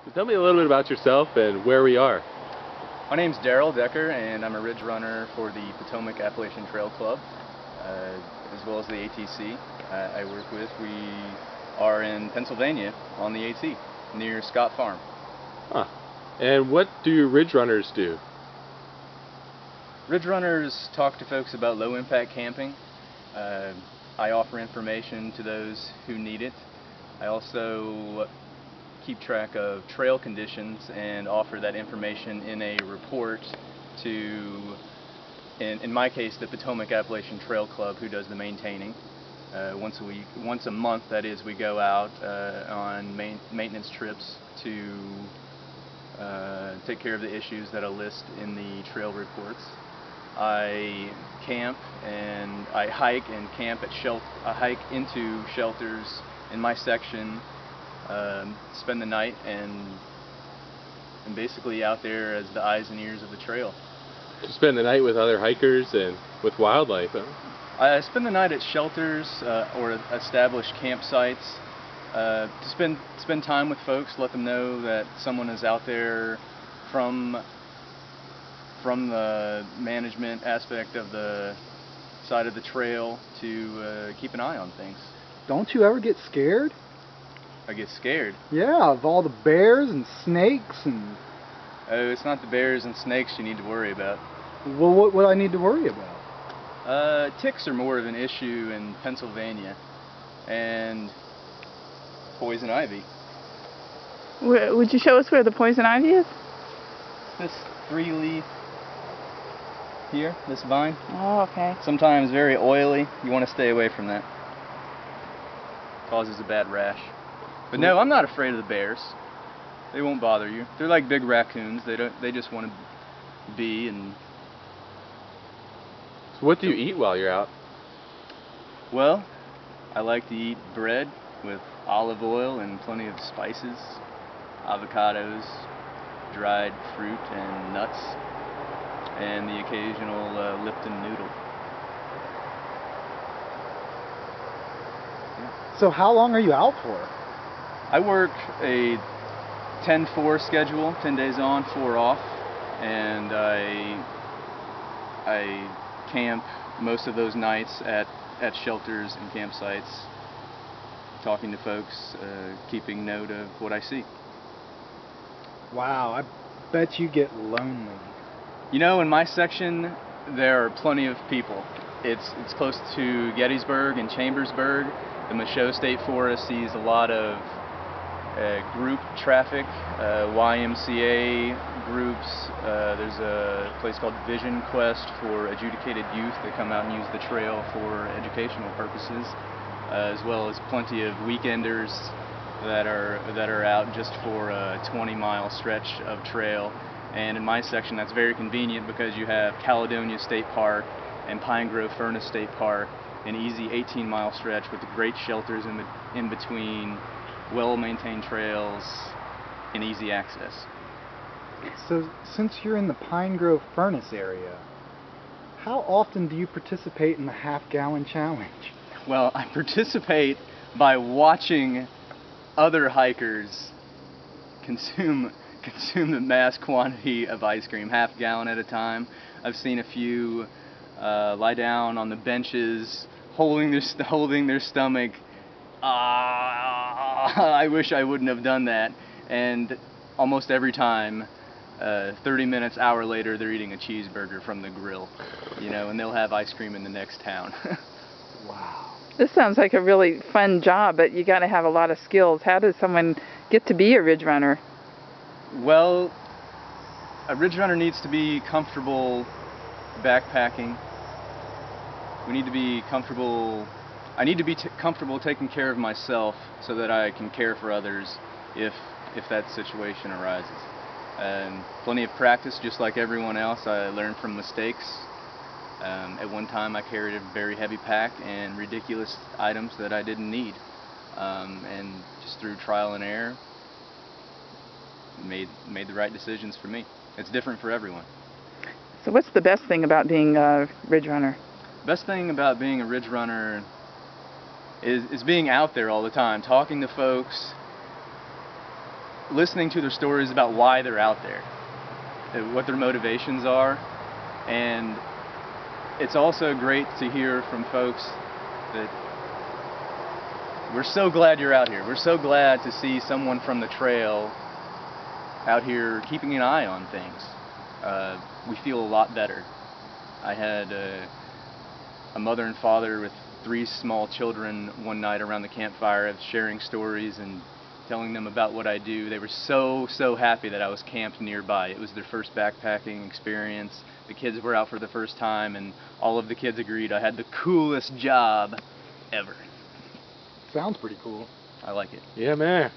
So tell me a little bit about yourself and where we are. My name's Daryl Decker, and I'm a ridge runner for the Potomac Appalachian Trail Club, as well as the ATC. I work with. We are in Pennsylvania on the AT, near Scott Farm. Huh. And what do your ridge runners do? Ridge runners talk to folks about low-impact camping. I offer information to those who need it. I also keep track of trail conditions and offer that information in a report to, in my case, the Potomac Appalachian Trail Club, who does the maintaining. Once a month, that is, we go out on maintenance trips to take care of the issues that I list in the trail reports. I camp and I hike and camp at I hike into shelters in my section, spend the night, and basically out there as the eyes and ears of the trail. You spend the night with other hikers and with wildlife, huh? I spend the night at shelters or established campsites to spend time with folks, let them know that someone is out there from the management aspect of the side of the trail to keep an eye on things. Don't you ever get scared? I get scared. Yeah, of all the bears and snakes and... Oh, it's not the bears and snakes you need to worry about. Well, what would I need to worry about? Ticks are more of an issue in Pennsylvania, and poison ivy. Would you show us where the poison ivy is? This 3-leaf here, this vine. Oh, okay. Sometimes very oily. You want to stay away from that. Causes a bad rash. But no, I'm not afraid of the bears. They won't bother you. They're like big raccoons. They just want to be. And So what do you eat while you're out? well, I like to eat bread with olive oil and plenty of spices, avocados, dried fruit and nuts, and the occasional Lipton noodle. So how long are you out for? I work a 10-4 schedule, 10 days on, 4 off, and I camp most of those nights at shelters and campsites, talking to folks, keeping note of what I see. Wow, I bet you get lonely. You know, in my section, there are plenty of people. It's close to Gettysburg and Chambersburg. The Michaud State Forest sees a lot of group traffic, YMCA groups. There's a place called Vision Quest for adjudicated youth that come out and use the trail for educational purposes, as well as plenty of weekenders that are out just for a 20-mile stretch of trail. And in my section, that's very convenient because you have Caledonia State Park and Pine Grove Furnace State Park, an easy 18-mile stretch with great shelters in between, well-maintained trails, and easy access. So since you're in the Pine Grove Furnace area, how often do you participate in the half-gallon challenge? Well, I participate by watching other hikers consume the mass quantity of ice cream, half gallon at a time. I've seen a few lie down on the benches, holding their stomach. I wish I wouldn't have done that. And almost every time, 30 minutes, hour later, they're eating a cheeseburger from the grill, and they'll have ice cream in the next town. Wow. This sounds like a really fun job, but you got to have a lot of skills. How does someone get to be a ridge runner? Well, a ridge runner needs to be comfortable backpacking. We need to be comfortable. I need to be comfortable taking care of myself so that I can care for others if that situation arises. And plenty of practice, just like everyone else. I learned from mistakes. At one time, I carried a very heavy pack and ridiculous items that I didn't need, and just through trial and error, made the right decisions for me. It's different for everyone. So what's the best thing about being a ridge runner? Best thing about being a ridge runner is being out there all the time, talking to folks, listening to their stories about why they're out there, what their motivations are, and it's also great to hear from folks that we're so glad you're out here. We're so glad to see someone from the trail out here keeping an eye on things. We feel a lot better. I had a mother and father with 3 small children one night around the campfire sharing stories and telling them about what I do. They were so happy that I was camped nearby. It was their first backpacking experience. The kids were out for the first time, and all of the kids agreed I had the coolest job ever. Sounds pretty cool. I like it. Yeah, man.